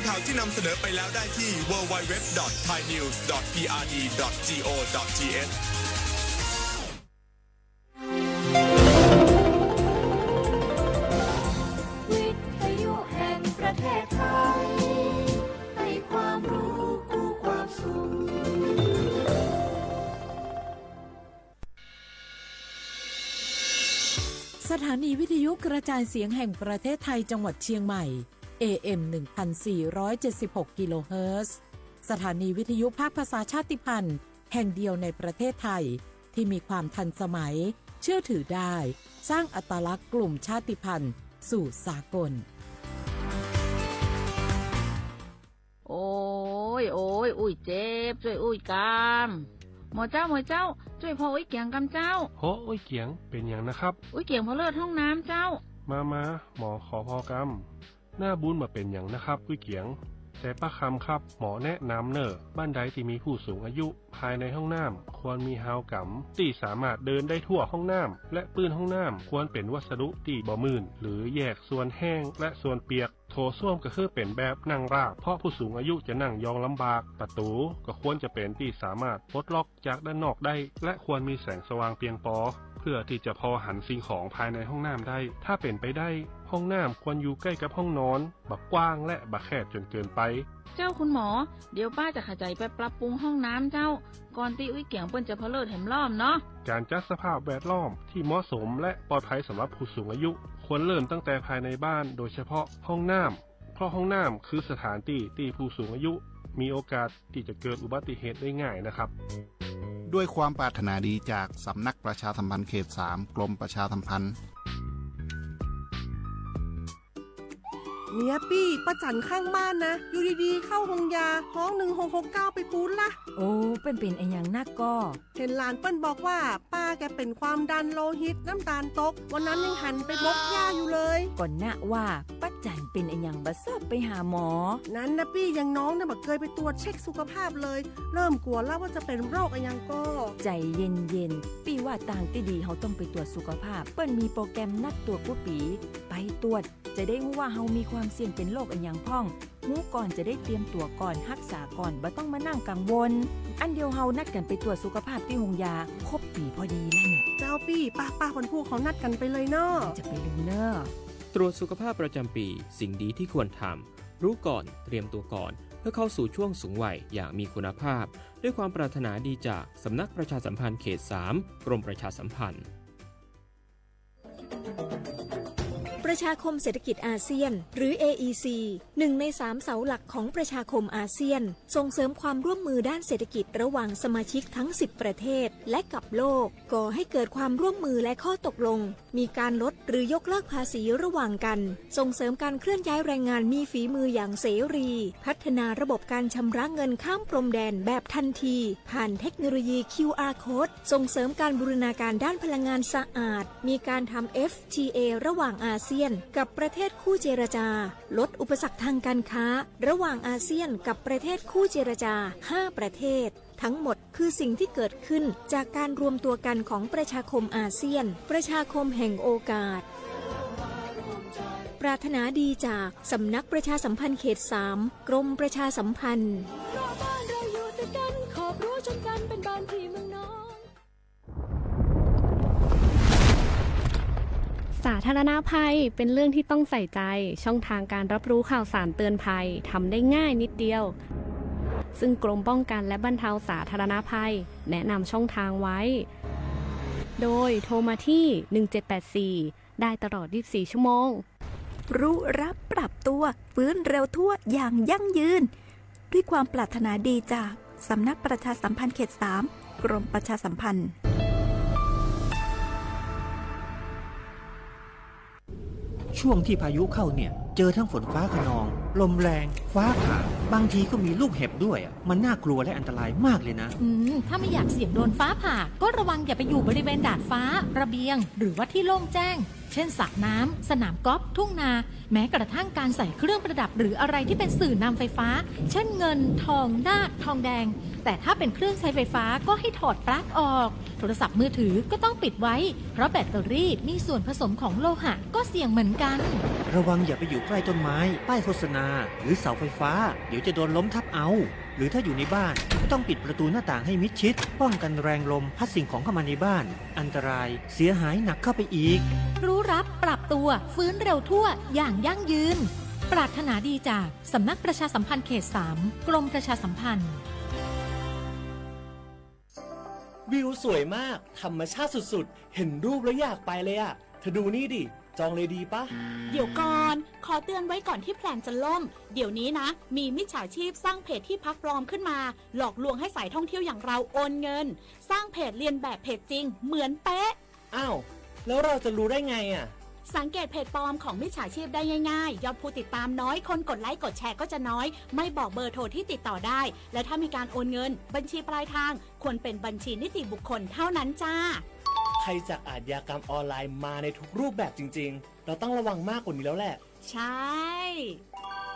ข่าวที่นำเสนอไปแล้วได้ที่ www.thainews.prd.go.thวิทยุแห่งประเทศไทยให้ความรู้คู่ความสุขสถานีวิทยุกระจายเสียงแห่งประเทศไทยจังหวัดเชียงใหม่ AM 1476 กิโลเฮิรตซ์สถานีวิทยุภาคภาษาชาติพันธุ์แห่งเดียวในประเทศไทยที่มีความทันสมัยเชื่อถือได้สร้างอัตลักษณ์กลุ่มชาติพันธุ์สู่สากลโอ้ยอุ้ยเจ็บช่วยอุ้ยกามหมอเจ้าช่วยพออุ้ยเกียงกำเจ้าโหอุ้ยเกียงเป็นอย่างนะครับอุ้ยเกียงพอเลิศห้องน้ำเจ้ามาหมอขอพอกำหน้าบุญมาเป็นอย่างนะครับอุ้ยเกียงแต่ป้าคำครับหมอแนะนำเนอะบ้านใดที่มีผู้สูงอายุภายในห้องน้ำควรมีฮาวกัมที่สามารถเดินได้ทั่วห้องน้ำและปืนห้องน้ำควรเป็นวัสดุที่บ่มื่นหรือแยกส่วนแห้งและส่วนเปียกโถส้วมก็คือเป็นแบบนั่งราบเพราะผู้สูงอายุจะนั่งยองลำบากประตูก็ควรจะเป็นที่สามารถปลดล็อกจากด้านนอกได้และควรมีแสงสว่างเพียงพอเพื่อที่จะพอหันสิ่งของภายในห้องน้ำได้ถ้าเป็นไปได้ห้องน้ำควรอยู่ใกล้กับห้องนอนบักกว้างและบักแคบจนเกินไปเจ้าคุณหมอเดี๋ยวป้าจะขยายไปปรับปรุงห้องน้ำเจ้าก่อนที่อุ้ยเกียงเปิ้นจะพอเลิศแหมล้อมเนาะการจัดสภาพแวดล้อมที่เหมาะสมและปลอดภัยสำหรับผู้สูงอายุควรเริ่มตั้งแต่ภายในบ้านโดยเฉพาะห้องน้ำเพราะห้องน้ำคือสถานที่ผู้สูงอายุมีโอกาสที่จะเกิดอุบัติเหตุได้ง่ายนะครับด้วยความปรารถนาดีจากสำนักประชาสัมพันธ์เขต 3 กรมประชาสัมพันธ์เนี่ยปี้ป้าจันข้างบ้านนะอยู่ดีๆเข้าห้องยาห้อง1669ไปปูนละโอ้เป็นไอ้อย่างนักก็เห็นหลานเปิ้นบอกว่าป้าแกเป็นความดันโลหิตน้ำตาลตกวันนั้นยังหันไปบกยาอยู่เลยก่อนนะว่าป้าจันเป็นไอ้อย่างบัดซอบไปหาหมอนั้นนะปี้ยังน้องนะบ่เคยไปตรวจเช็คสุขภาพเลยเริ่มกลัวแล้วว่าจะเป็นโรคอะไรยังก็ใจเย็นๆปี้ว่าต่างที่ดีเขาต้องไปตรวจสุขภาพเปิ้นมีโปรแกรมนัดตรวจผู้ปีไปตรวจจะได้รู้ว่าเฮามีความเสี่ยงเป็นโรคอันหยังพ้องรู้ก่อนจะได้เตรียมตัวก่อนรักษาก่อนบ่ต้องมานั่งกังวลอันเดียวเฮานัดกันไปตรวจสุขภาพที่โรงยาครบปีพอดีแล้วเนี่ยเจ้าปี้ป้าคนผู้เขานัดกันไปเลยเนาะจะไปลืมเนาะตรวจสุขภาพประจำปีสิ่งดีที่ควรทำรู้ก่อนเตรียมตัวก่อนเพื่อเข้าสู่ช่วงสูงวัยอย่างมีคุณภาพด้วยความปรารถนาดีจากสำนักประชาสัมพันธ์เขต 3 กรมประชาสัมพันธ์ประชาคมเศรษฐกิจอาเซียนหรือ AEC หนึ่งใน3เสาหลักของประชาคมอาเซียนส่งเสริมความร่วมมือด้านเศรษฐกิจระหว่างสมาชิกทั้ง10ประเทศและกับโลกก่อให้เกิดความร่วมมือและข้อตกลงมีการลดหรือยกเลิกภาษีระหว่างกันส่งเสริมการเคลื่อนย้ายแรงงานมีฝีมืออย่างเสรีพัฒนาระบบการชำระเงินข้ามพรมแดนแบบทันทีผ่านเทคโนโลยี QR Code ส่งเสริมการบูรณาการด้านพลังงานสะอาดมีการทำ FTA ระหว่างอาเซียนกับประเทศคู่เจรจาลดอุปสรรคทางการค้าระหว่างอาเซียนกับประเทศคู่เจรจา5ประเทศทั้งหมดคือสิ่งที่เกิดขึ้นจากการรวมตัวกันของประชาคมอาเซียนประชาคมแห่งโอกาสปรารถนาดีจากสำนักประชาสัมพันธ์เขต 3 กรมประชาสัมพันธ์บ้านเราอยู่ติดกันขอบรู้จนกันเป็นบ้านพี่เมืองน้องสาธารณภัยเป็นเรื่องที่ต้องใส่ใจช่องทางการรับรู้ข่าวสารเตือนภัยทำได้ง่ายนิดเดียวซึ่งกรมป้องกันและบรรเทาสาธารณภัยแนะนำช่องทางไว้โดยโทรมาที่1784ได้ตลอด24ชั่วโมงรู้รับปรับตัวฟื้นเร็วทั่วอย่างยั่งยืนด้วยความปรารถนาดีจากสำนักประชาสัมพันธ์เขต 3 กรมประชาสัมพันธ์ช่วงที่พายุเข้าเนี่ยเจอทั้งฝนฟ้าคะนองลมแรงฟ้าผ่าบางทีก็มีลูกเห็บด้วยมันน่ากลัวและอันตรายมากเลยนะถ้าไม่อยากเสี่ยงโดนฟ้าผ่าก็ระวังอย่าไปอยู่บริเวณดาดฟ้าระเบียงหรือว่าที่โล่งแจ้งเช่นสระน้ำสนามกอล์ฟทุ่งนาแม้กระทั่งการใส่เครื่องประดับหรืออะไรที่เป็นสื่อนำไฟฟ้าเช่นเงินทองนาฏทองแดง แต่ถ้าเป็นเครื่องใช้ไฟฟ้าก็ให้ถอดปลั๊กออกโทรศัพท์มือถือก็ต้องปิดไว้เพราะแบตเตอรี่มีส่วนผสมของโลหะก็เสี่ยงเหมือนกันระวังอย่าไปอยู่ใกล้ต้นไม้ป้ายโฆษณาหรือเสาไฟฟ้าเดี๋ยวจะโดนล้มทับเอาหรือถ้าอยู่ในบ้านก็ต้องปิดประตูหน้าต่างให้มิดชิดป้องกันแรงลมพัดสิ่งของเข้ามาในบ้านอันตรายเสียหายหนักเข้าไปอีกรู้รับปรับตัวฟื้นเร็วทั่วอย่างยั่งยืนปรารถนาดีจากสำนักประชาสัมพันธ์เขต 3 กรมประชาสัมพันธ์วิวสวยมากธรรมชาติสุดๆเห็นรูปแล้วอยากไปเลยอะเธอดูนี่ดิจองเลยดีปะเดี๋ยวก่อนขอเตือนไว้ก่อนที่แพลนจะล่มเดี๋ยวนี้นะมีมิจฉาชีพสร้างเพจที่พักปลอมขึ้นมาหลอกลวงให้สายท่องเที่ยวอย่างเราโอนเงินสร้างเพจเรียนแบบเพจจริงเหมือนเป๊ะอ้าวแล้วเราจะรู้ได้ไงอะสังเกตเพจปลอมของมิจฉาชีพได้ง่ายๆยอดผู้ติดตามน้อยคนกดไลค์กดแชร์ก็จะน้อยไม่บอกเบอร์โทรที่ติดต่อได้และถ้ามีการโอนเงินบัญชีปลายทางควรเป็นบัญชีนิติบุคคลเท่านั้นจ้าภัยจากอาชญากรรมออนไลน์มาในทุกรูปแบบจริงๆเราต้องระวังมากกว่านี้แล้วแหละใช่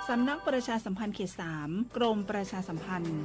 สำนักประชาสัมพันธ์เขต 3 กรมประชาสัมพันธ์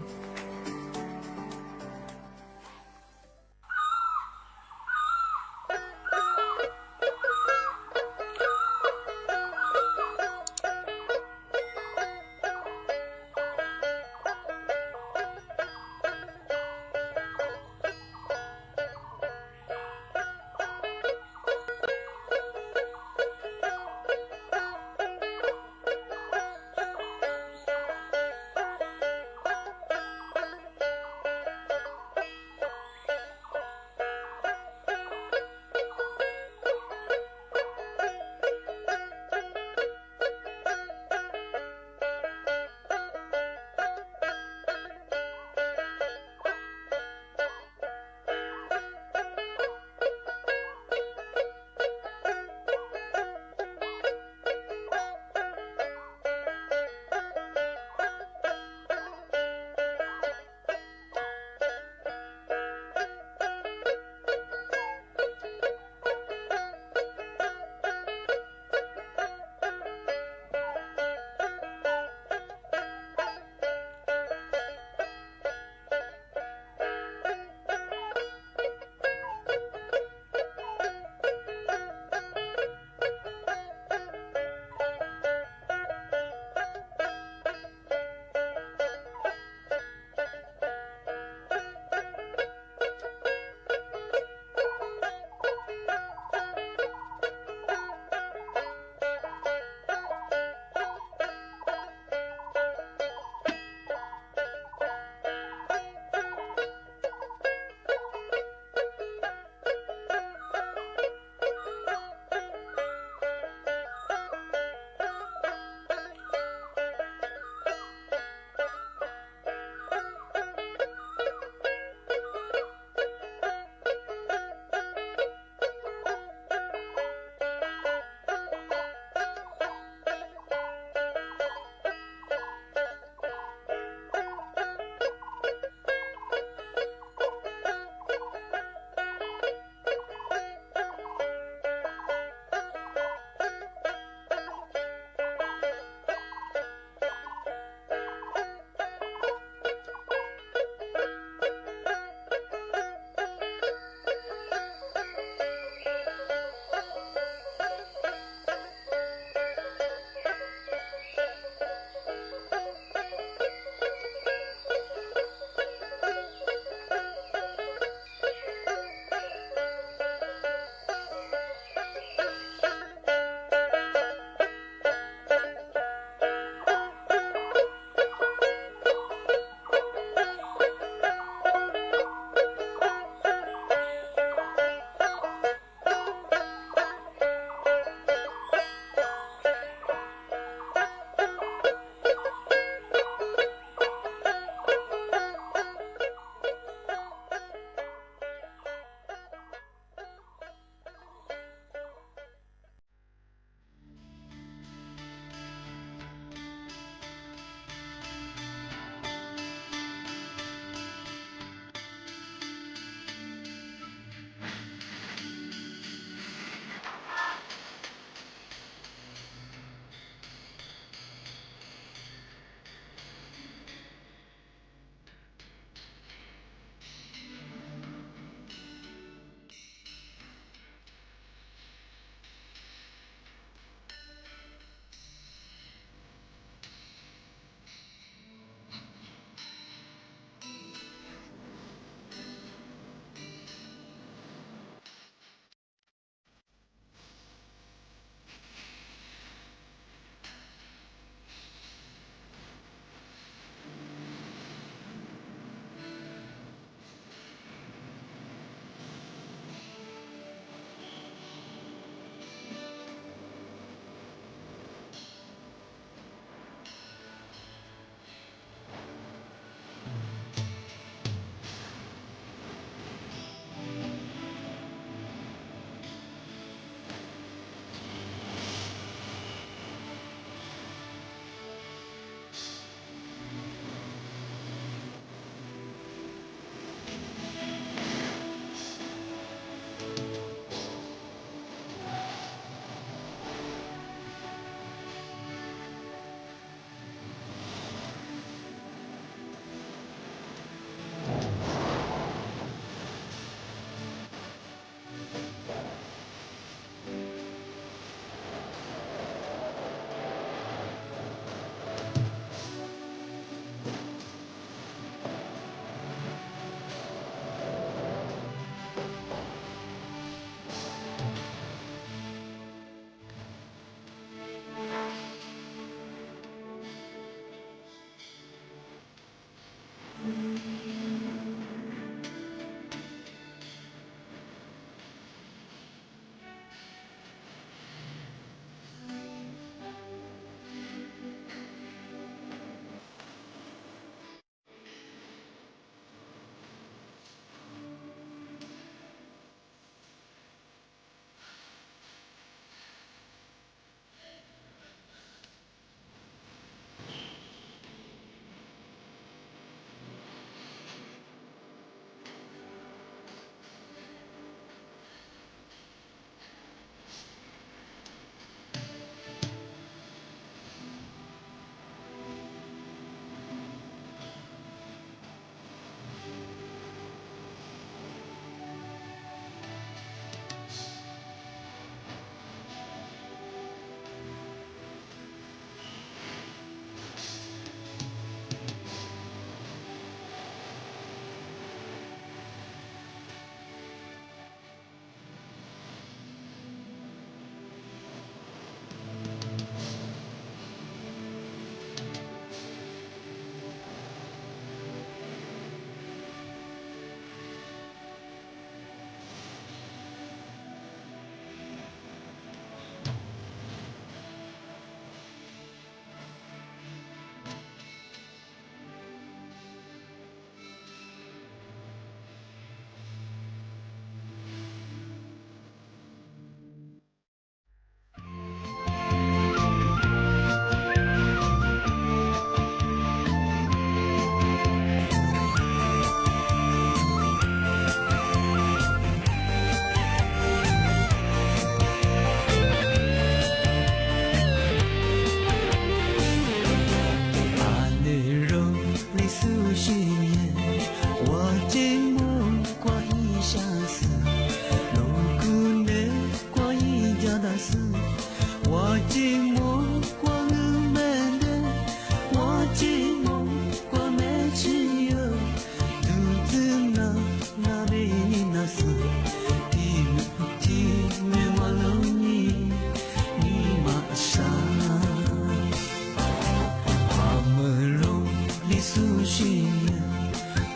心呀，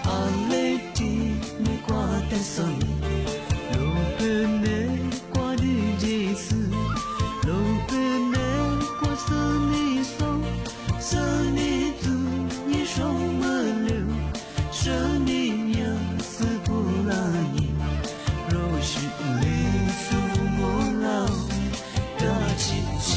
阿雷蒂你挂在手里，路边的挂的结丝，路边的挂是你手，是你足，你手么流，是你呀是不拉你，若是你是莫老的亲戚。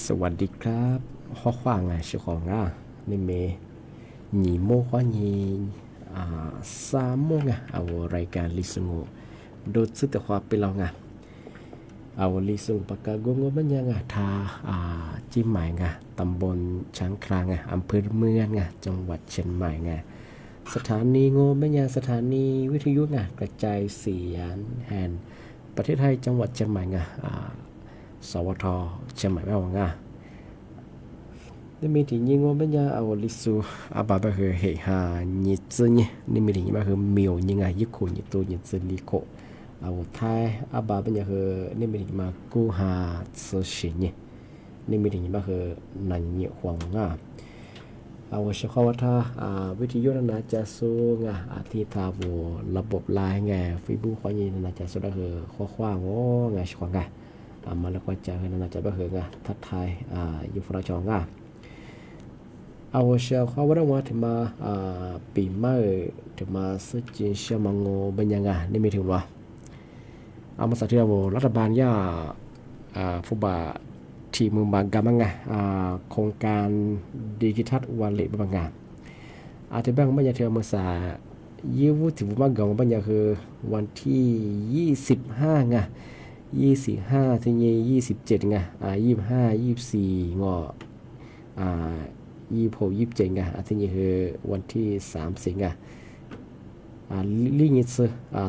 สวัสดีครับข้อความไงชื่อของนี่เมหนีโมข้อนี้3 โมงเอารายการลิสงโดดสุดแต่ความเป็นเราเอาลิสงปากกางงบัญญัติทาจิ้มหมายตำบลช้างคลางอำเภอเมืองจังหวัดเชียงใหม่สถานีโงบัญญัติสถานีวิทยุกระจายเสียงแห่งประเทศไทยจังหวัดเชียงใหม่สวทเชียงใหม่แม่วังนี่มีที่ยิงว่าเป็นยาเอาลิสูอาบาบะคือเหตุหาnhiệtซึนี่นี่มีที่ยิงว่าคือมิวยิงญี่ปุ่นยิตัวnhiệtซึลิโกเอาไทยอาบาเป็นยาคือนี่มีที่มากูหาซื้อสินี่มีที่ยิงว่าคือนันnhiệtหวังเอาเฉพาะว่าถ้าวิทยุนาจะสู้ที่ทาบูระบบไลน์ฟีบูข้อยินนาจะสู้ได้คือข้อความเฉพาะมาแล้วก็จะให้นาจะไปเหงทัดทายยูฟราจองเอาเชื่อเขาว่าถึงมาปีใหม่ถึงมาซื้อจีนเชื่อมังโงเป็นยังนี่ไม่ถึงหรอเอามาสักทีเรารัฐบาลย่าฟุบะที่มือบางกามังโครงการดิจิทัลวอลเล็ตบางงานอาจจะแบ่งบรรยากาศมาสายี่วุฒิบางกองบรรยากาศคือวันที่25ถึง2725 2426 27อาทิตย์นี้คือวันที่30ลิงิต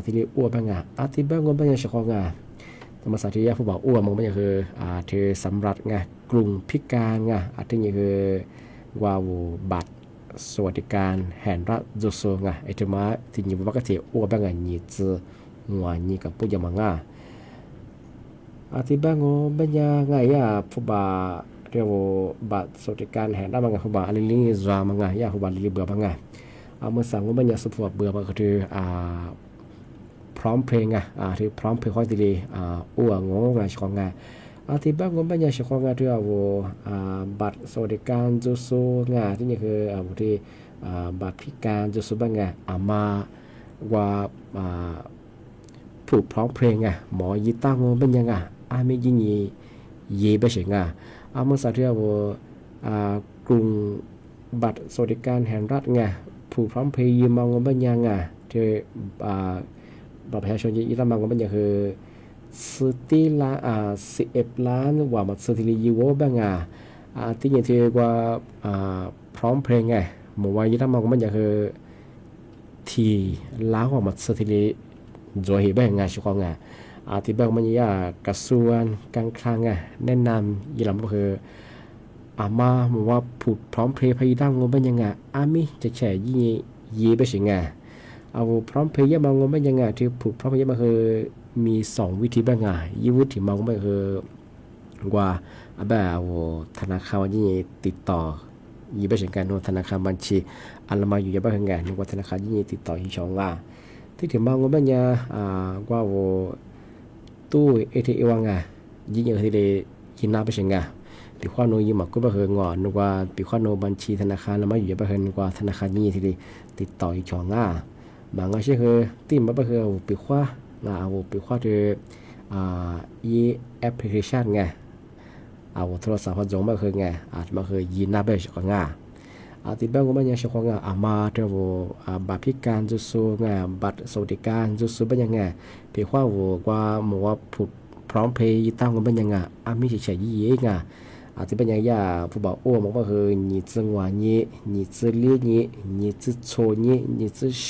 ที่เรียกอ้วบังอาทิตย์บางวันบางอย่างเฉพาะธรรมศาสตร์ที่ยาผู้บอกอ้วมันบางอย่างคือเธอสำหรับกลุ่มพิการอาทิตย์นี้คือว่าบัตรสวัสดิการแห่งรัฐจุโซไอเทมาที่นี่ว่าก็เทอ้วบางอย่างนี่จะหัวนี่กับผู้ยามังอาทิตย์บางวันบางอย่างผู้บ่าเรียกว่าบัตรสวัสดิการแห่งรัฐบางผู้บ่าอะไรลิงก์จามังยาผู้บ่าลิเบื่อบางเอาเมื่อสั่งว่าบางอย่างสุภาพเบื่อก็คือพร้อมเพลงที่พร้อมเพลงค่อยดีอ้วงงของอาทิตย์บางวันบางอย่างของที่ว่าบัตรสวัสดิการจุโซที่นี่คือที่บัตรพิการจุโซบางมาว่าผู้พร้อมเพลงหมอยีตั้งงเป็นยังไม่ยิงเย่ไปเฉยเอาเมื่อสักทีว่ากลุ่มบัตรสวัสดิการแห่งรัฐผู้พร้อมเพย์ยืมมองเป็นยังที่บัตรประชาชนยี่ตั้งมองเป็นยังคือ11 ล้านว่ามันสถิติยูโรบ้างที่อย่างที่ว่าพร้อมเพลงหมอว่ายี่ตั้งมองเป็นยังคือที่ล้านว่ามันสถิติโดยแบบชุกที่บางมันยากระทรวงการคลังแนะนำยี่หลังก็คือมาบอกว่าผูดพร้อมเพย์พยายามงงเป็นยังมิจะแฉยี่ไปสิเอาพร้อมเพย์ยังมองเป็นยังที่ผูดพร้อมเพย์มาคือมี2 วิธีบางยี่วิธีมองก็คือว่าแบบธนาคารยี่ติดต่อยี่ไปสิการโน้ตธนาคารบัญชีอันละมาอยู่ยังบ้างนึกว่าธนาคารยี่ติดต่อที่ช่องที่ถึงมองก็เป็นยังว่าตู้ATM ยิ่งอย่างที่ได้ยินน้าไปเชิงปีข้อโนยิ่งมากก็บ่เคยงอนนึกว่าปีข้อโนบัญชีธนาคารแล้วมาอยู่บ่เคยนึกว่าธนาคารยิ่งที่ได้ติดต่ออีกช่องบางก็ใช่คือที่มันบ่เคยปีข้อปีข้อที่แอปพลิเคชันเอาโทรศัพท์พัดจงบ่เคยอาจมาเคยยินน้าไปเชิงที่บางก็มันยังเฉพาะมาเท่าบัตรพิการจุสูบัตรสวัสดิการจุสูเป็นยังไงพี่ว่าว่าหมอว่าผูดพร้อมเพย์ตั้งกันเป็นยังไงมีเฉยๆยี่ที่เป็นยังไงผู้บอกมันก็คือ你自我你自立你自错你自学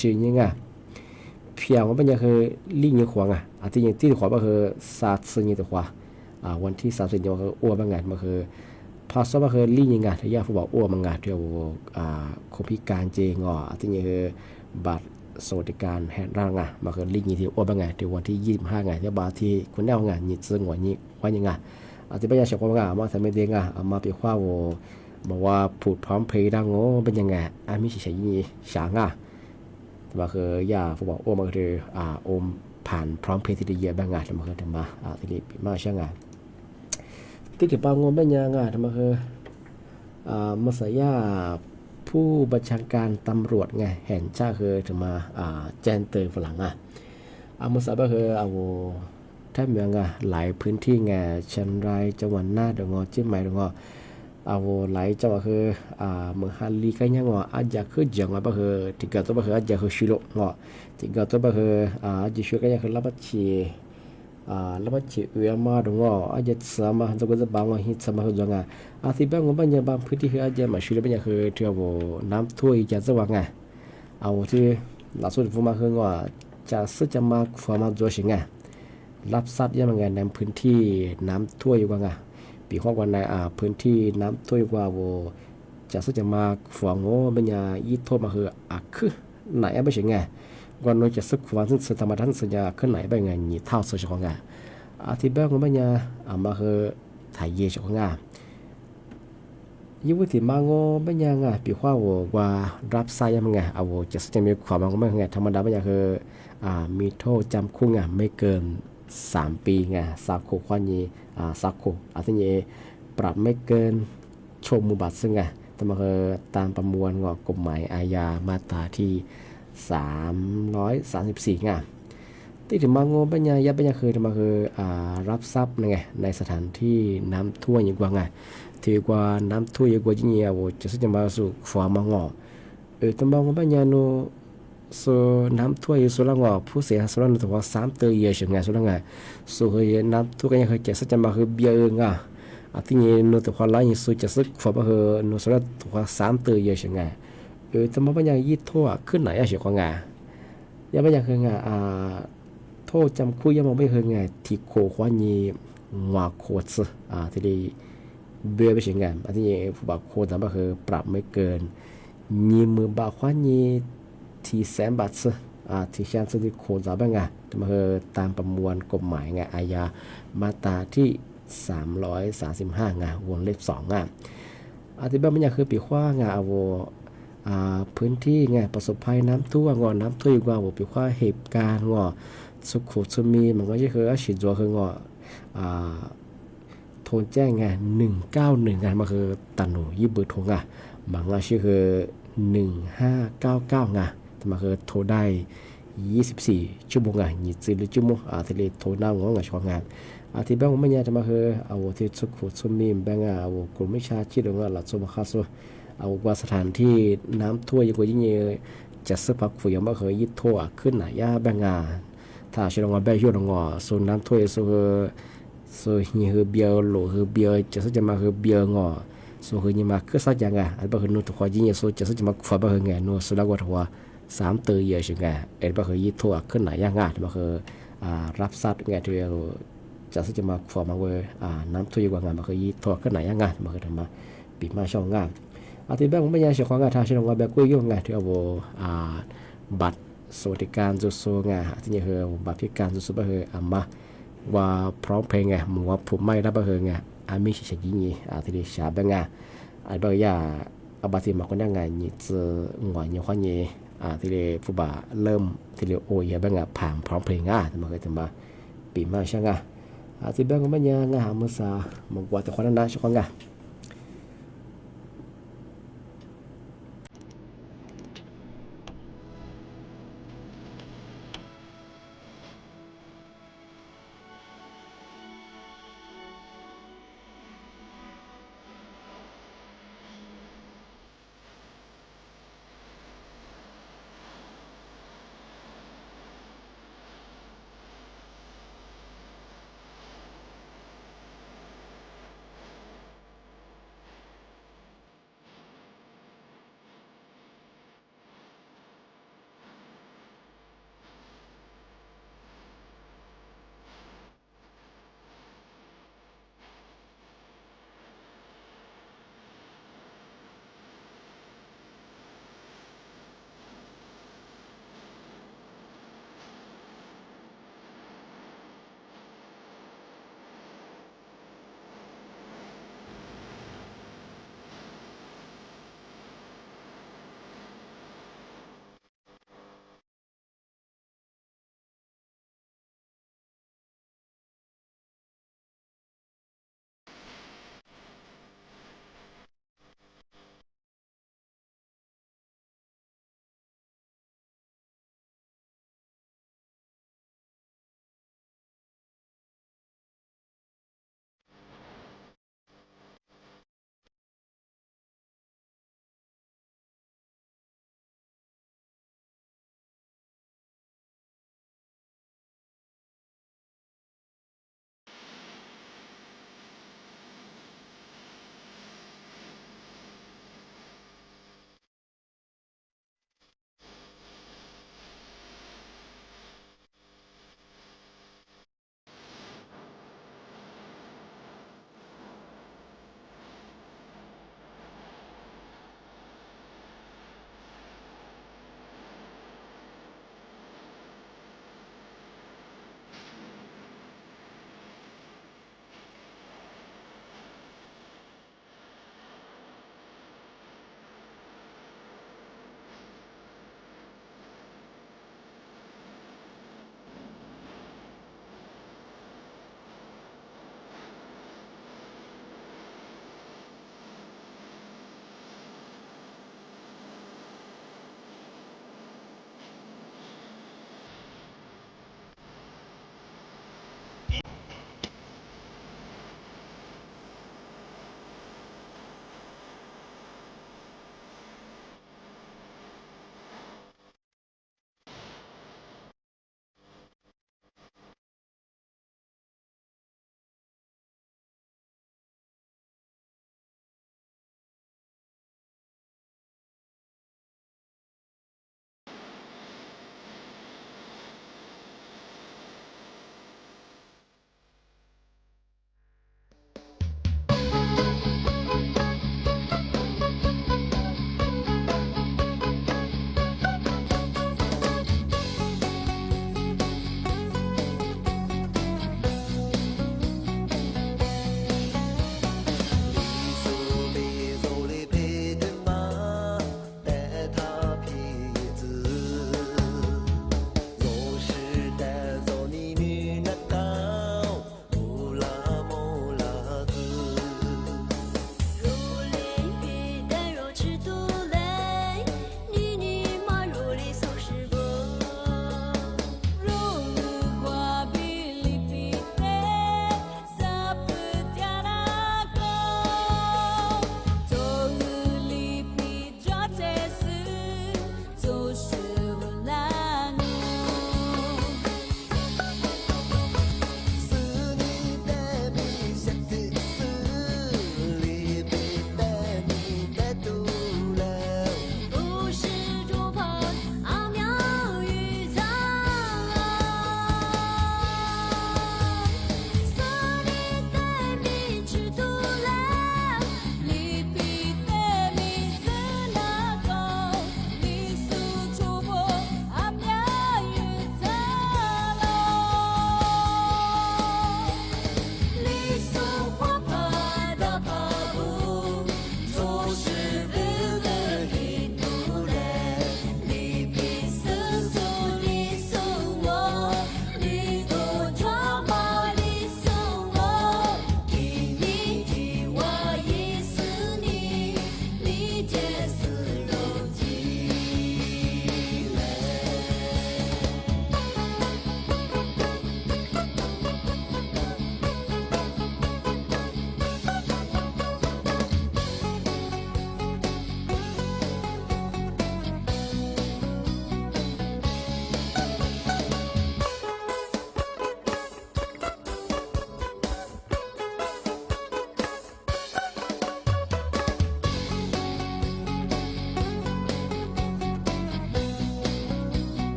เพียงว่าเป็นยังคือลี่ยี่ขวางที่ยังที่ขวางก็คือ30ยี่ตัวขวาวันที่30ยี่ก็คืออ้วนบางงานมันคือพอสอบก็คือลี่ยังที่ยาผู้บอกอ้วนบางงานที่คนพิการเจงที่ยังคือบัตรสวัสดิการแห่งรัฐมาคือลี่ยี่ที่อ้วนบางงานที่วันที่25ที่บาที่คุณแนวงานนี่ซึ่งวันนี้ว่ายังที่เป็นยังเฉพาะมาทำไม่ได้มาไปคว้าบอกว่าผูดพร้อมเพย์ดังเป็นยังไงไม่ใช่ยี่ฉางมาคือยาผู้บอกมาคืออมผ่านพร้อมเพย์ที่ได้เยอะบางงานมาคือทำมาที่นี่มาช่างที่ถือปางงเป็นยังมาคือมาสายาผู้บัญชาการตำรวจแห่งชาติคือถึงมาแจ้งเตือนฝรั่งมาสายก็คือท แทบเมืองหลายพื้นที่เชียงรายจังหวัดน่านดงเชียงใหม่ดงเอาหลายจังหวัดคือเมืองฮันลีกันยังอาจจะคือจังหวัดบ่คือที่ก็ตัวบ่คืออาจจะคือชิโลที่ก็ตัวบ่คืออาจจะช่วยกันยังคือลับชีแล้วมันจะมาดงอาจจะสามารถจะก็จะบางวันฮิตสามารถจะงที่บางวันบางพื้นที่คืออาจจะมาช่วยเป็นอย่างคือที่ว่าน้ำท่วมจะจะว่าเอาที่ล่าสุดผมมาคือว่าจะสึกจะมาฟังมา做สิ่งรับทราบยังไงในพื้นที่น้ำท่วมอยู่ว่าปีข้อวันในพื้นที่น้ำท่วมว่าจะสึกจะมาฟังว่าเป็นอย่างยี่ท่วมมาคือคือไหนไม่ใช่ก่อนเราจะศึกษาซึ่งธรรมทันสัญญาขึ้นไหนไปไงนี่เท่าสุดของที่บ้านของบ้านยามาคือถ่ายเยี่ยของยุติมาโง่บ้านยาปีข้าวว่ารับสายยังไงเอาจะมีความมันก็ไม่ไงธรรมดาบ้านยาคือมีโทษจำคุกไม่เกิน3 ปีสาคูควานีสาคูที่นี้ปรับไม่เกินชมมุบัตซึ่งแต่มาคือตามประมวลกฎหมายอาญามาตราที่334ที่ถึงมาโง่ปัญญายับปัญญาคือมาคือรับทรัพย์ในสถานที่น้ำท่วมอย่างกว่าที่กว่าน้ำท่วมอย่างกว่ายิ่งจะจะมาสู่ฝัวมางแต่มาโง่ปัญญาโนส่น้ำท่วมอยู่ส่วนละผู้เสียหายส่วนละตัว3 ตัวเยอะใช่ส่วนละส่วนน้ำท่วมกันยังคือจะมาคือเบี้ยที่นี่โนตัวละยิ่งส่วนจะสึกฝัวมาคือโนส่วนละตัว3 ตัวเยอะใช่แต่มาปัญญายี่โทษขึ้นไหนเสียของยังปัญญาคือโทษจำคุกยังมองไม่คือที่โคขวานีหัวโคตรที่ได้เบื่อไปเสียที่นี่ผู้บาโคตรก็คือปรับไม่เกิน20,000 บาทขวานีที่100,000 บาทที่ชั้นสุดที่โคตรบ้างแต่มาคือตามประมวลกฎหมายอาญามาตราที่335วงเล็บ2ที่บ้านปัญญาคือปีขว้าเอาพื้นที่ประสบภัยน้ำท่วมน้ำท่วมอยู่ว่าปีว่าเหตุการณ์สุขุสุมีมันก็จะคือฉีดตัวคือโทรแจ้ง191มาคือตันหนูยี่เบอร์โทรมันก็ชื่อคือ1599แต่มาคือโทรได้24 ชั่วโมง24 ชั่วโมงที่เลยโทรหน้างงช่องที่บ้านผมไม่ยากจะมาคือเอาที่สุขุสุมีแบงเอากลุ่มวิชาชีพหรือว่าหลักสมบัติเอาว่าสถานที่น้ำท่วมยังกว่ายิ่งจะสปักฝุ่นยังไม่เคยยิ่งท่วมขึ้นย่าแบงถ้าเชื่อว่าแบงยุ่งส่วนน้ำท่วมส่วนหิ้วเบียร์หลุดเบียร์จะจะมาคือเบียร์ส่วนยิ่งมาคือสักอย่างอันเป็นนู่นตัวยิ่งส่วนจะมาฝันเป็นนู่นสุดแล้วก็ถือว่า3 ตัวเยอะใช่ไหมเป็นเคยยิ่งท่วมขึ้นย่างเป็นเคยรับทราบที่จะมาฝันมาว่าน้ำท่วมยังกว่าเป็นเคยยิ่งท่วมขึ้นย่างเป็นเคยทำมาปีมาช่องที่บ้านผมไม่ยากเชื่อของทางเชื่อว่าแบบกุ้ยยุ่งที่เอาบัตรสวัสดิการจุดสูงที่นี่คือบัตรพิการจุดสูงก็คือมาว่าพร้อมเพลงมึงว่าผมไม่รับก็คือมีเฉยๆยี่ที่ได้ชาบบางอย่างเอาบัตรที่มาคนยังนี่จะหงอยยังข้อนี้ที่ได้ผู้บ่าเริ่มที่ได้โอ้ยบางผ่านพร้อมเพลงที่มาเคยทำมาปีมาช่างที่บ้านผมไม่ยากหามือสามึงว่าแต่คนนั้นเชื่อของ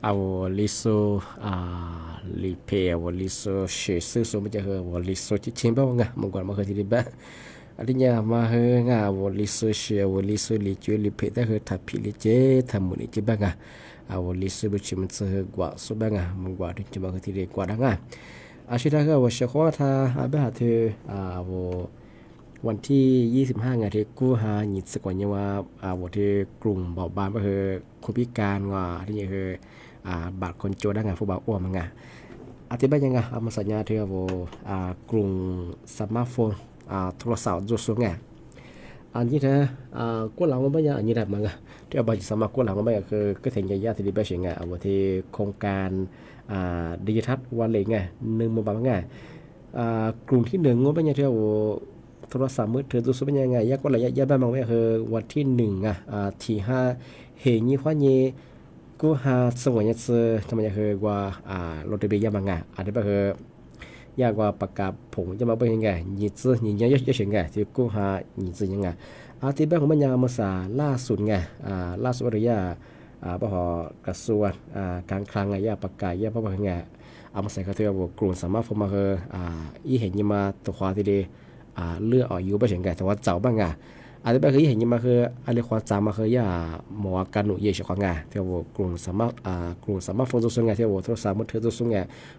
เอาลิโซลิเพเอาลิโซเชซึโซมันจะเอาลิโซที่เชมบ้างไงมันก่อนมาเคยที่ดีบ้างartinya mah nga wali social wali soli ju li pe ta ta pi li je thamu ni je banga wali su bu chi mun se gwa so banga mun gwa de chima ti de gwa da nga ashida ga wa she khwa tha ba the wo วันที่25ไงที่กู้หาหยิดสกว่าเนี่ยว่าว่าที่กลุ่มเบาบางก็คือคนพิการว่าที่นี่คือบาดคนโจได้ไงผู้บ่าวอ้วนมั้งไงอธิบายยังไงมาสัญญาที่ว่ากลุ่มสมาร์ทโฟนโทรศัพท์จุดสูงไงอันนี้เธอกู้หลังมันไม่ยังอันนี้ได้มั้งไงที่เอาไปสมัครกู้หลังมันไม่คือก็ถึงจะยากที่ดีไปเสียงไงว่าที่โครงการดิจิทัลวันเลยไง1 มื้อบ่ไงกลุ่มที่1งบไม่ยังที่ว่าโทรศัพท์มือถือตัวสุดเป็นยังไงยากกว่าระยะบ้านมองไม่คือวันที่1ที่5เห็นยี่ห้อนี้กูหาสมัยนี้ทำไมคือว่ารถทะเบียนยามังไงอาจจะคือยากกว่าประกาศผงจะมาเป็นยังไงยี่ซื้อยี่เยอะๆยังไงที่กูหายี่ซื้อยังไงที่บ้านของมันยามาสาล่าสุดไงล่าสุดระยะพอ กระทรวงการคลังไงยาประกาศยาเพราะว่าไงเอามาใส่กระเทียมกลุ่มสามารถพอมาคืออีเห็นยี่มาตัวควาที่ดีเลือดออกอยู่ไปเฉยๆแต่ว่าเจ้าบ้างไงอาจจะเป็นคือเห็นยังมาคืออะไรความจำมาคือยาหมอการหนุ่ยเยอะกว่าไงที่ว่ากลุ่มสามารถโฟนตัวสูงไงที่ว่าโทรศัพท์มือถือตัวสูงไง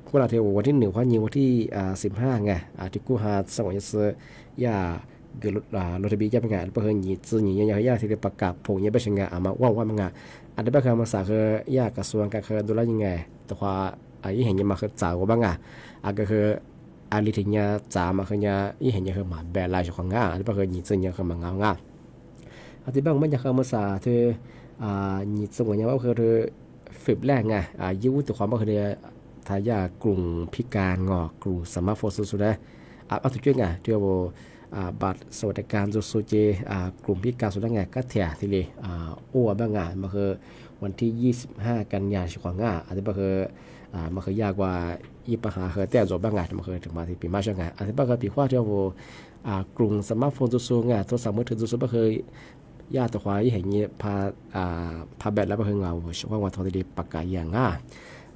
กูเราที่ว่าวันที่1วันนี้วันที่15ไงที่กูหาสมัยซื้อยาเกิดรถทะเบียนยาเป็นไงเพราะเห็นยี่ซื้อยี่ยาที่ได้ประกาศผงยี่ไปเฉยๆไงมาว่างๆมั้งไงอาจจะเป็นคือมาสาคือยากระทรวงการดูแลยังไงแต่ว่ายี่เห็นยังมาคือเจ้าบ้างไงก็คืออาลิทิญญาจามาคือญาอีเห็นญาคือหมาแบลายของงาอันนี้ก็คือหยิซึ่งญาคือหมางางาอธิบายมันญาคือภาษาเธอหยิซึ่งญาว่าคือเธอฝึกแรกไงยุติความว่าคือเธอทายากลุ่มพิการงอกลุ่มสมาร์ทโฟนสุดๆได้เอาถูกจ้ไงเธอว่าบัตรสวัสดิการสุดๆเจกลุ่มพิการสุดไงก็เถียทีเลยอ้วบ้างงานมาคือวันที่25กันยายนของงาอันนี้ก็คือมันคือยากกว่าอีปัญหาคือแต่จบบ้างไงมันคือถึงมาที่ปีมาช่างไงอันนี้ก็คือปีว่าที่ว่ากลุ่มสมาร์ทโฟนตัวสูงไงโทรศัพท์มือถือตัวสูงก็คือยากตัวควายเห็นนี้พาแบตแล้วก็คือเงาช่วงวันทอดีปากกาอย่างง่า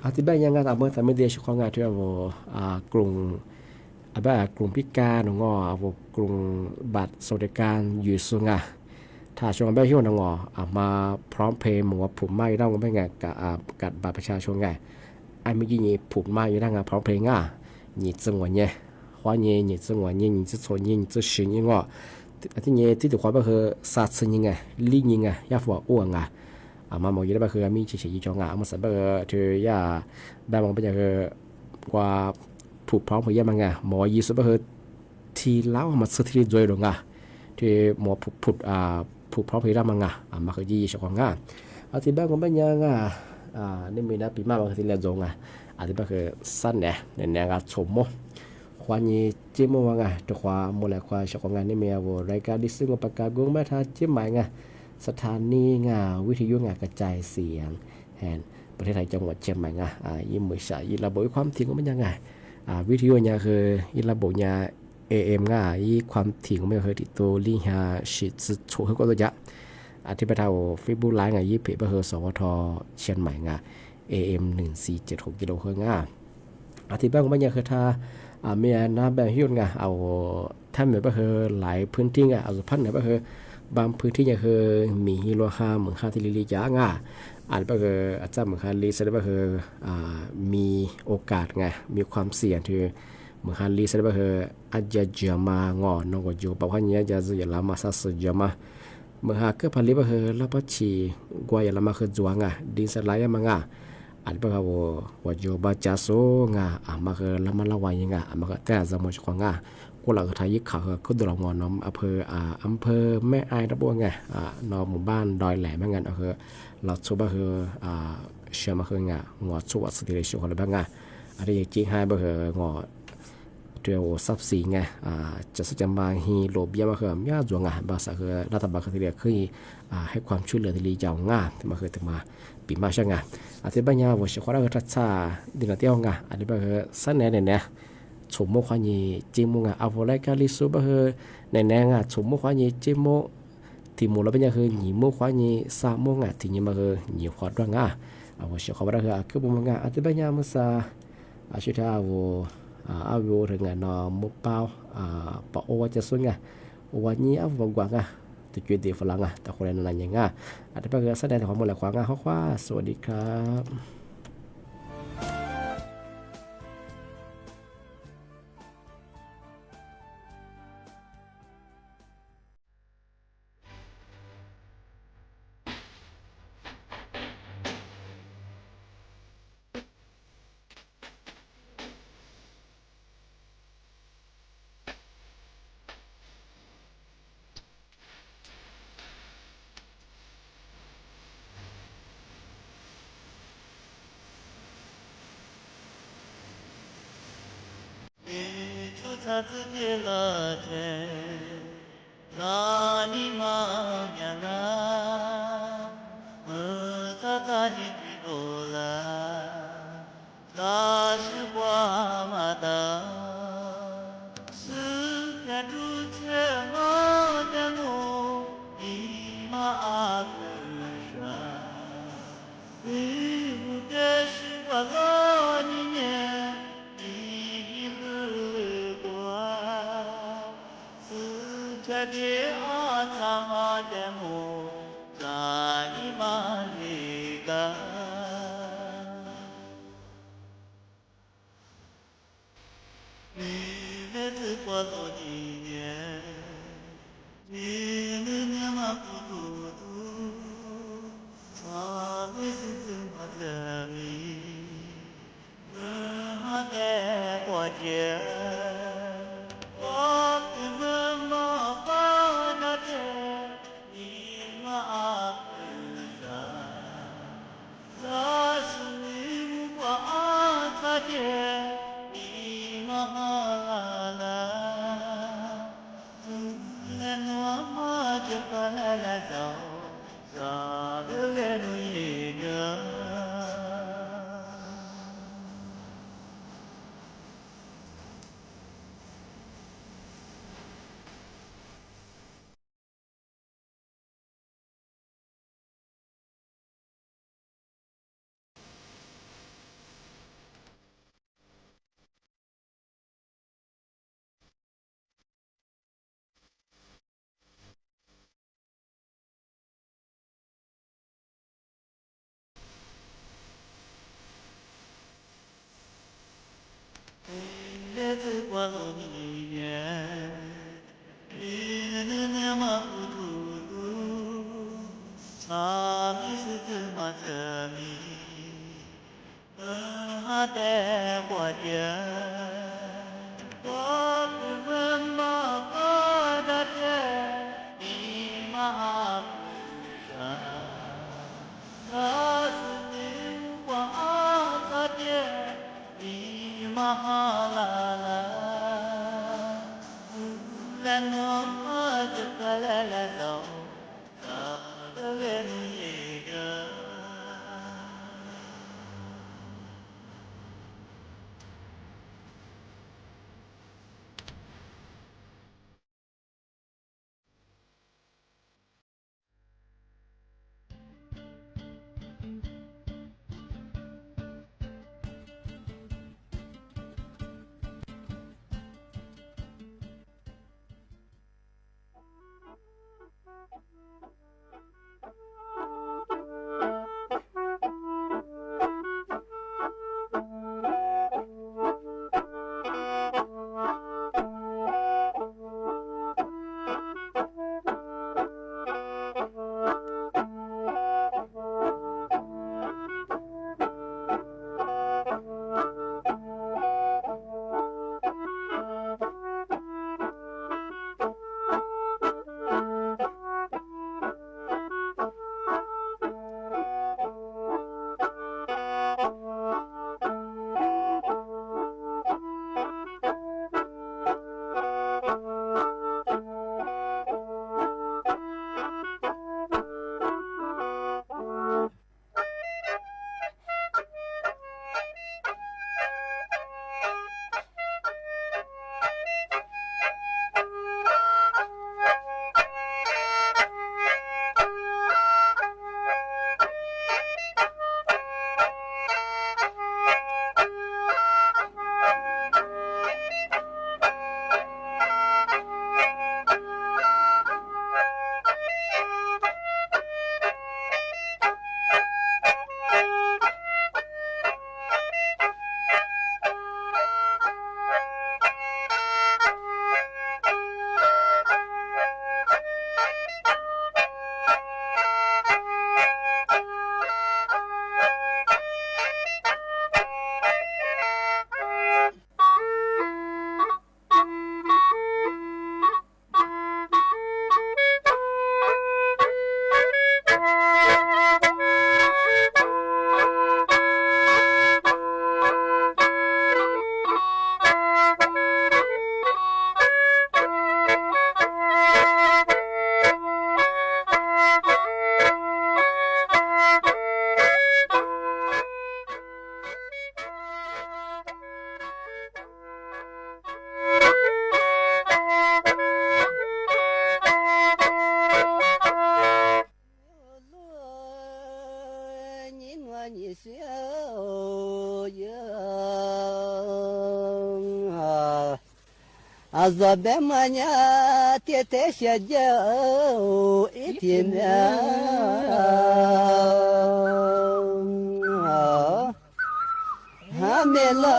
อธิบายยังไงแต่เมื่อแต่ไม่ได้ช่วงงานที่ว่ากลุ่มกลุ่มพิการงอกลุ่มบัตรสวัสดิการอยู่สูงไงถ้าช่วงแบบที่วันงอมาพร้อมเพย์หมวกผมไม่ต้องไม่ไงกับบัตรประชาชนไงไอ้เมื่อกี้นี่ผูกมาอยู่ด้านงานพร้อมเพลง你自我呢花呢你自我呢你自错呢你自是呢ที่นี่ที่ตัวความก็คือศาสตร์ยังไงลียังไงยาฝัวอ้วงมาหมออยู่ได้ก็คือมีเฉยๆจองมาสับก็เธอยาแบบมองไปอย่างคือกว่าผูกพร้อมพยายามไงหมอยี่สุดก็คือทีเล่ามาสุดที่ด้วยหรอกที่หมอผูกพร้อมพยายามมามาคือยี่สิบกว่าที่แบบของเป็นยังนี่มีนะปีมาบางทีเรียนจงอันนี้ก็คือสั้นเนี่ยในงานชมโมความนี้เจ้าโมว่าไงตัวความโมเลกุลาร์ของงานนี่มีอะไรรายการดิซึ่งประกาศกงแม่ท่าเจ้าหมายไงสถานีงานวิทยุงานกระจายเสียงแห่งประเทศไทยจังหวัดเชียงใหม่ไงยิ่งมือใส่ยิ่งระบบความถี่ของมันยังไงวิทยุเนี่ยคือยิ่งระบบเนี่ย AM ไงยิ่งความถี่ของมันคือติดตัวลิงฮาชิดโชว์ให้ก็ตัวยักษ์ที่ประธานเฟซบุ๊กไลน์ไงยี่เพจก็คือสวทเชียงใหม่ไง AM 1476กิโลเฮิรตซ์ไงที่บ้านของมันยังคือถ้ามีน้ำแบบฮิวไงเอาท่านเหมือนก็คือหลายพื้นที่ไงเอาสุพรรณเนี่ยก็คือบางพื้นที่เนี่ยคือมีฮิโรฮาเหมือนค่าที่ลิลิยะไงก็คืออาจารย์เหมือนค่าลิสก็คือมีโอกาสไงมีความเสี่ยงที่เหมือนค่าลิสก็คืออาจจะเจอมางอนงก็อยู่เพราะว่าเนี่ยจะจะลามาซาสเจอมาเมื่อหากเกิดผลิตก็คือแล้วพอชีกว่าอย่างละมาคือจวงดินสลายมังอันเป็นว่าโยบาจาโซมาคือละมันละวายังมาคือแต่สมุทรของกูหลังไทยยิ่งเขาคือดูหลงงอนน้ำอำเภอแม่อายระบัวนอหมู่บ้านดอยแหลมก็คือเราชูบคือเชื่อมาคืองอชูวัดสติเลชูคนละบ้างอันนี้จริงให้ก็คืองอเดียวซับซีจะสจะมาฮีโลบยามาคือมีจวงภาษาคือรัฐบาลคือที่เรียกคือให้ความช่วยเหลือที่ลียาวที่มาคือถึงมาปีมาช่างอธิบายว่าสิ่งที่เราทัศน์ดินเที่ยวอันนี้ก็คือสั้นเนี่ยชมโมควานีจิมงเอาไว้การลิสูก็คือในชมโมควานีจิมโมที่มูลเป็นยังคือหนีโมควานีสามโมที่นี่มาคือหนีขวดร่าง我小伙伴个可不么个啊这边呀么啥去他我我ถึงนอมุเป้าปอว่าจะสุงวันนี้วันกว่าตะกี้ดีฝรั่งแต่คนนั้นยังแต่เป็นแสดงความหมดแหละขวางข้อว่าสวัสดีครับ他自己了的，那你妈呀那，他你去多了，那是花马的，思念如前我的梦，你妈阿克山，你不的是我老年。Jadi atama demo tani malika ni vetu palo ni ni ma kudu sa vetu madami berhati wajah azabemanya tete shajau itimya hamela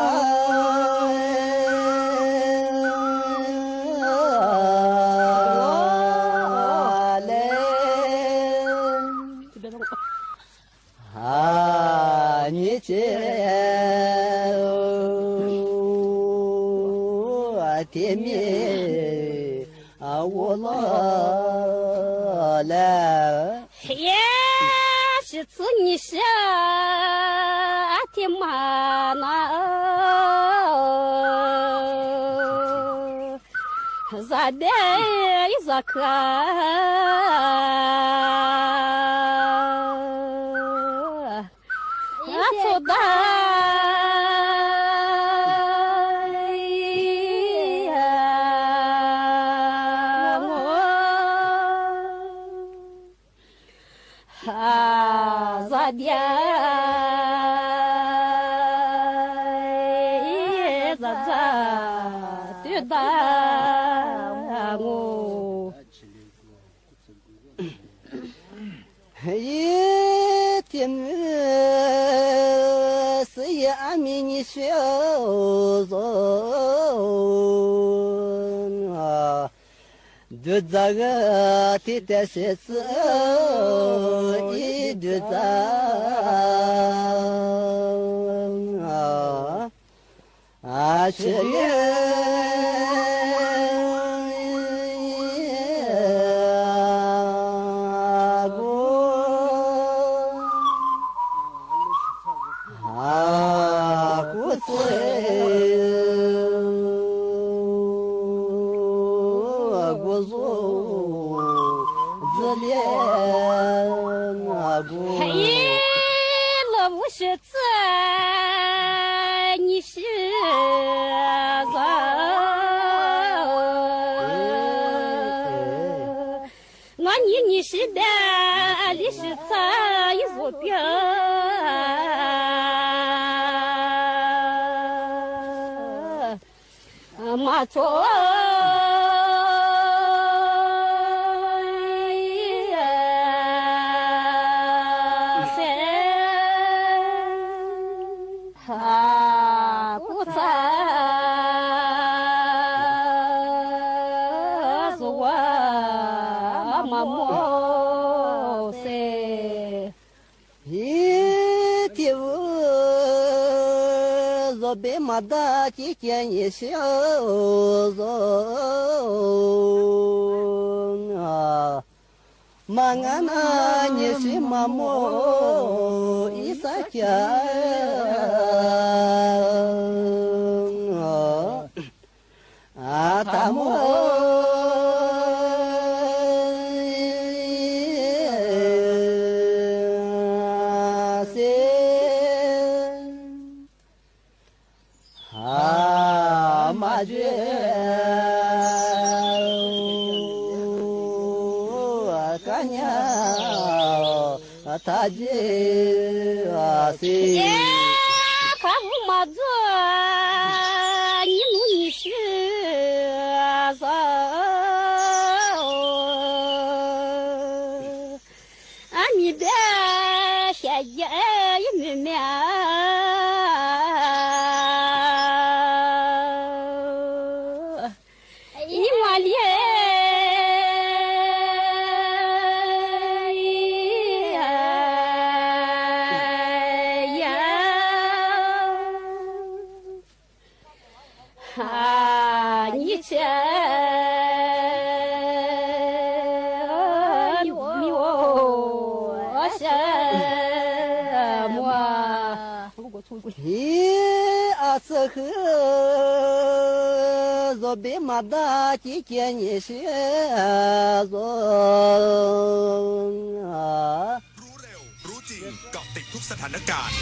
تيمي والله لا يا شتصني شاتي معنا زادي زكا أمين شوزون دزاغ تتسس دزاغ你是的，你是菜一座标，马错。别马达几件一小子啊，马鞍那你是马莫一三家啊，他莫。他这啊是，看我妈做，你努力是啥？俺你别下野也没面。别马达几件你是做รู้เร็วรู้จริงเกาะติดทุกสถานการณ์